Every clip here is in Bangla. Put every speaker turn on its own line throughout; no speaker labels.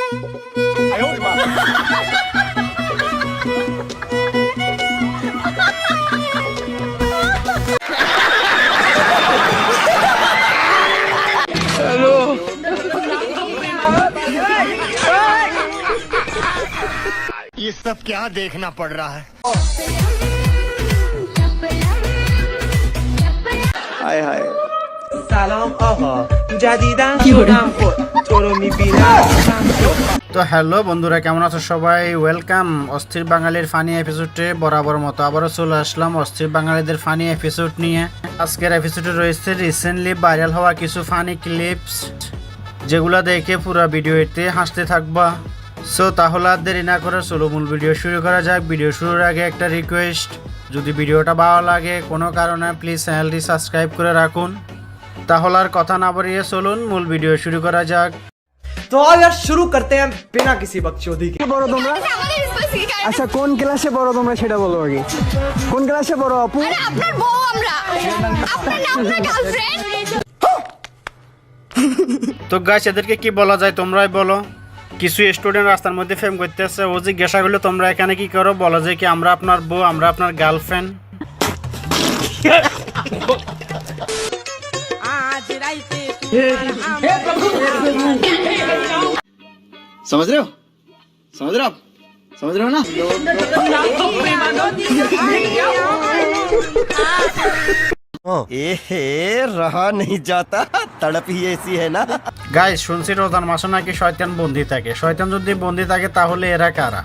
ये सब क्या देखना पड़ रहा है?
हाय हाय সালাম আহা জাদিদা সুনাম কো তোরো মিবিনা
তো হ্যালো বন্ধুরা, কেমন আছো সবাই? ওয়েলকাম অস্থির বাঙালির ফানি এপিসোডে। বরাবর মতো আবারও চলে আসলাম অস্থির বাঙালিদের ফানি এপিসোড নিয়ে। আজকের এপিসোডে রয়েছে রিসেন্টলি ভাইরাল হওয়া কিছু ফানি ক্লিপস, যেগুলো দেখে পুরো ভিডিওতে হাসতে থাকবা। সো তাহলে আর দেরি না করে চলো মূল ভিডিও শুরু করা যাক। ভিডিও শুরুর আগে একটা রিকোয়েস্ট, যদি ভিডিওটা ভালো লাগে কোনো কারণে প্লিজ চ্যানেলটি সাবস্ক্রাইব করে রাখুন। তাহলে আর কথা না বাড়িয়ে চলুন মূল ভিডিও শুরু করা যাক।
तो यार शुरू करते हैं बिना किसी बकचोदी के।
বড় তোমরা? আচ্ছা কোন ক্লাসে বড় তোমরা সেটা বলো আগে। কোন ক্লাসে বড় আপু?
আরে আপনার বউ আমরা, আপনার নাম না গার্লফ্রেন্ড।
তো গাইস, এদেরকে কি বলা যায় তোমরাই বলো। কিছু স্টুডেন্ট রাস্তার মধ্যে ফেম করতেছে, ও জিজ্ঞাসা করলে তোমরা এখানে কি করো, বলা যায় কি আমরা আপনার বউ, আমরা আপনার গার্লফ্রেন্ড।
समझ रहे हो समझ रहे हो आप समझ रहे हो ना
रहा नहीं जाता, तड़प ही ऐसी है ना।
গাইস, শুনছি রোজার মাসে নাকি শয়তান বন্দি থাকে। শয়তান যদি বন্দি থাকে তাহলে এরা কারা?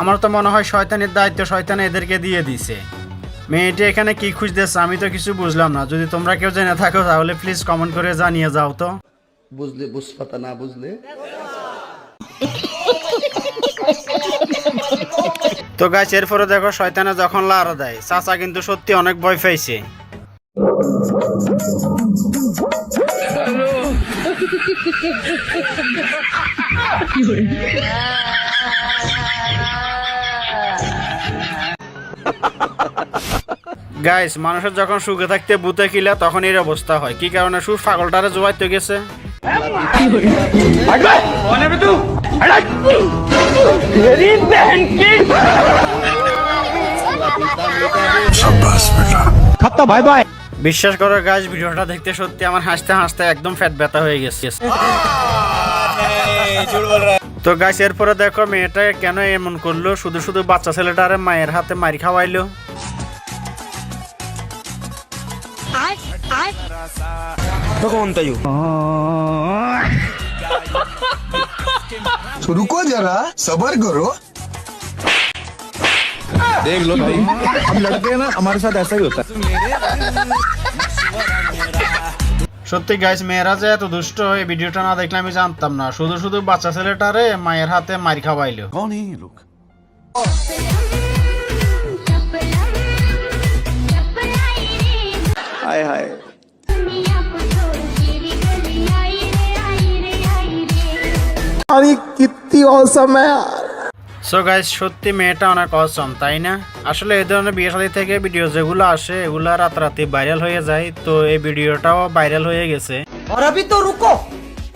আমার তো মনে হয় শয়তানের দায়িত্ব শয়তান এদেরকে দিয়ে দিছে। মেয়েটি এখানে কি খুঁজতেছে আমি তো কিছু বুঝলাম না। যদি তোমরা কেউ জেনে থাকো তাহলে প্লিজ কমেন্ট করে জানিয়ে যাও। তো
বুঝলে বুঝপাতা না বুঝলে
তো গাইস, এরপরে দেখো শয়তানে যখন লাড়া দেয়, চাচা কিন্তু সত্যি অনেক ভয় পাইছে। গাইস, মানুষের যখন সুখে থাকতে ভূতে কিলা তখন এর অবস্থা হয়। কি কারণে? সুখ পাগলটারে জোয়াইতে গেছে। বিশ্বাস করো গাইস, ভিডিওটা দেখতে সত্যি আমার হাসতে হাসতে একদম ফ্যাট ব্যথা হয়ে গেছে। তো গাইস, এরপরে দেখো মেয়েটা কেন এমন করলো, শুধু শুধু বাচ্চা ছেলেটারে মায়ের হাতে মার খাওয়াইলো।
रुको जरा सबर करो देख लो भाई हम लड़के ना हमारे साथ ऐसा ही होता है।
সত্যি গাইস, মেয়েরা যে এত দুষ্ট, এই ভিডিওটা না দেখলে আমি জানতাম না। শুধু শুধু বাচ্চা ছেলেটারে মায়ের হাতে মার খাওয়াইলো।
कौन है ये लोग?
हाय हाय अरे कितनी औसम है यार।
সো গাইস, সত্যি মেয়েটা অনেক অসম, তাই না? আসলে এই ধরনের বিয়ে শাদী থেকে ভিডিও যেগুলো আসে এগুলো রাতারাতি ভাইরাল হয়ে যায়। তো এই ভিডিওটাও ভাইরাল হয়ে গেছে।
और अभी तो रुको,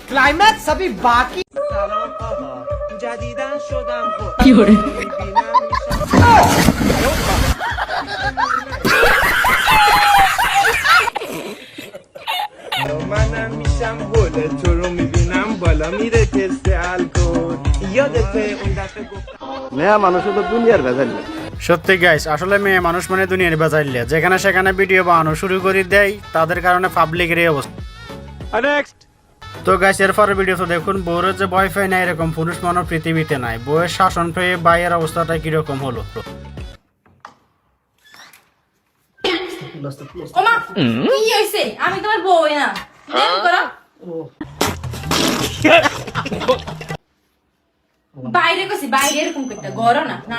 क्लाइमैक्स अभी बाकी। সালাম আহা জাদিদা সুনাম কো কি হরে Mana میشم گل تو رو میبینم بالا میرکسته الکل یادته اون دفعه گفتم
नया मानुष तो दुनियार भेजाल
সত্যি গাইস, আসলে মেয়ে মানুষ মানে দুনিয়ার বাজাইলে যেখানে সেখানে ভিডিও বানানো শুরু করে দেয়, তাদের কারণে পাবলিকের এই অবস্থা। তো গাইস, এরপরের ভিডিও তো দেখুন। বউয়ের যে ভয় পায় না এরকম পুরুষ মানব পৃথিবীতে নাই। বউয়ের শাসন পেয়ে ভাইয়ের অবস্থাটা কিরকম হলো।
ওমা কি হইছে? আমি তোমার বউ না, দেখ করো। বাইরে কইছি, বাইরে এরকম করতে গরো না না।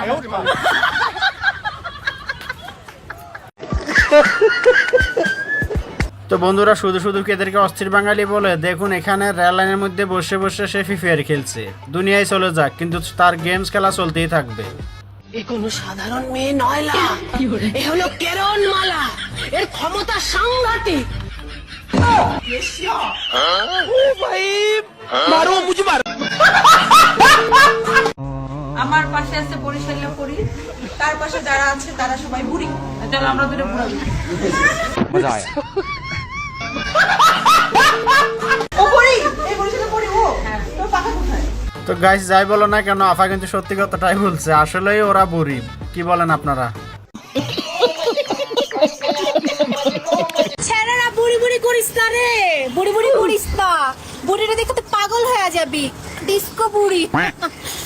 তো বন্ধুরা, শুধু শুধু কি এদেরকে অস্থির বাঙালি বলে? দেখুন এখানে রেল লাইনের মধ্যে বসে বসে সে ফ্রি ফায়ার খেলছে। দুনিয়ায় চলে যাক, কিন্তু তার গেমস খেলা চলতেই থাকবে।
এ কোনো সাধারণ মেয়ে নয়লা, এ হলো কেরন মালা, এর ক্ষমতা সাংঘাতিক।
मारो मुझे मारो
পাশে আছে বরিশালের পরি, তার পাশে যারা আছে তারা সবাই বুড়ি। চলো আমরা দুটো বুড়া মজা আয়া। ও পরি, এই বরিশালের পরি ও। হ্যাঁ, তো পাখা কোথায়?
তো গাইস যাই বলো না কেন, আফা কিন্তু সত্যি কথাটাই বলছে, আসলেই ওরা বুড়ি। কি বলেন আপনারা?
ছেলেরা বুড়ি বুড়ি করিস না রে, বুড়ি বুড়ি করিস না, বুড়িটা দেখতে পাগল হয়ে যাবি, ডিস্কো বুড়ি।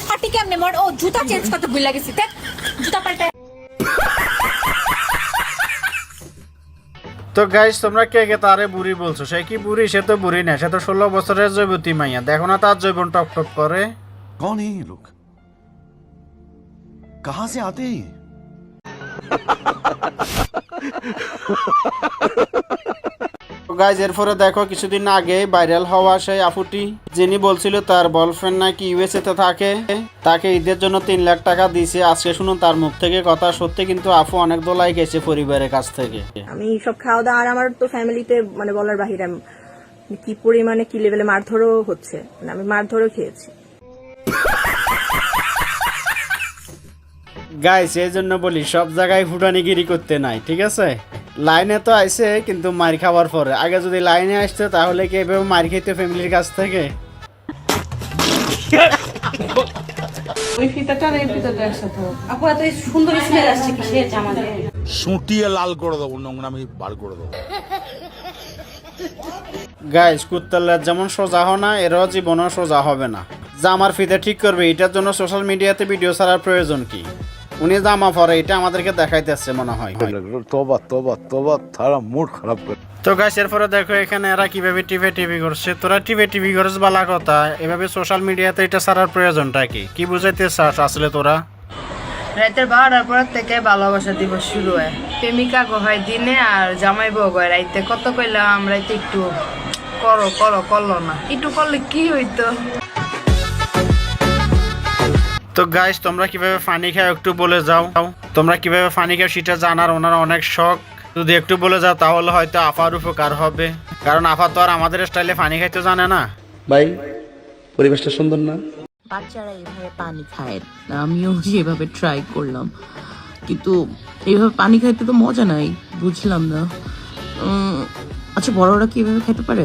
হাঁটি কেমনে মোর? ও জুতা চেঞ্জ করতে ভুলে গেছি, দেখ জুতা পাল্টে।
তো গাইস তোমরা কে কে তারে বুড়ি বলছো? সে কি বুড়ি? সে তো বুড়ি না, সে তো 16 বছরের যুবতী মাইয়া। দেখো না তার যৌবন টপ টপ করে।
कौन है ये लोग? कहां से आते हैं?
গাইজ এরপরে দেখো কিছুদিন আগে ভাইরাল হওয়া সেই আফুটি, যিনি বলছিল তার বয়ফ্রেন্ড নাকি ইউএসএ তে থাকে, তাকে ঈদের জন্য 3 লাখ টাকা দিয়েছে। আজকে শুনুন তার মুখ থেকে কথা। সত্যি কিন্তু আফু অনেক দোলাই গেছে পরিবারের কাছ থেকে।
আমি সব খাওয়া দাওয়া, আর আমার তো ফ্যামিলিতে মানে বলার বাহিরে কি পরিমাণে কি লেভেলে মারধরও হচ্ছে, মানে আমি মারধরও খেয়েছি।
গাইস এই জন্য বলি সব জায়গায় ফুটানিগিরি করতে নাই, ঠিক আছে? লাইনে তো আইছে কিন্তু মার খাওয়ার পরে। আগে যদি লাইনে আসতো তাহলে কি এভাবে মার খেতে ফ্যামিলির কাছ থেকে?
ওই ফিতাটা আর এই ফিতাটা একসাথে হোক। আপু এত সুন্দর স্মেল আসছে কিসের জামাতে?
সুটিয়ে লাল করে দেবো, নোংরামি বার করে দেবো।
গাইস কুত্তার যেমন সোজা হয় না, এরাও জীবনও সোজা হবে না। জামার ফিতে ঠিক করবে, এটার জন্য সোশ্যাল মিডিয়াতে ভিডিও ছাড়ার প্রয়োজন কি? উনি জামা পরে এটা আমাদেরকে দেখাইতেছে মনে হয়।
তোবা তোবা তোবা, তারা মুড খারাপ করে।
তো গাইস এরপরে দেখো এখানে এরা কিভাবে টিভি করছে। তোরা টিভি করছ বালা কথা, এভাবে সোশ্যাল মিডিয়াতে এটা ছাড়ার প্রয়োজনটা কি? কি বুঝাইতে চাস আসলে তোরা?
রাতের 12টার পর থেকে ভালোবাসা দিবস শুরু হয়। প্রেমিকা হয় দিনে আর জামাই বউ হয় রাইতে। কত কইলাম রাইতে একটু করলো না, একটু করলে কি হইতো?
তো গাইস তোমরা কিভাবে ফানি খাও একটু বলে যাও। তোমরা কিভাবে ফানি খাও সেটা জানার ওনার অনেক শখ। যদি একটু বলে যাও তাহলে হয়তো আফার উপকার হবে, কারণ আফা তো আর আমাদের স্টাইলে ফানি খাইতে জানে না।
ভাই পরিবেশটা সুন্দর না?
বাচ্চারা এভাবে পানি খায়, আমিও এভাবে ট্রাই করলাম, কিন্তু এইভাবে পানি খাইতে তো মজা নাই, বুঝলাম না। আচ্ছা বড়রা কি এভাবে খাইতে পারে?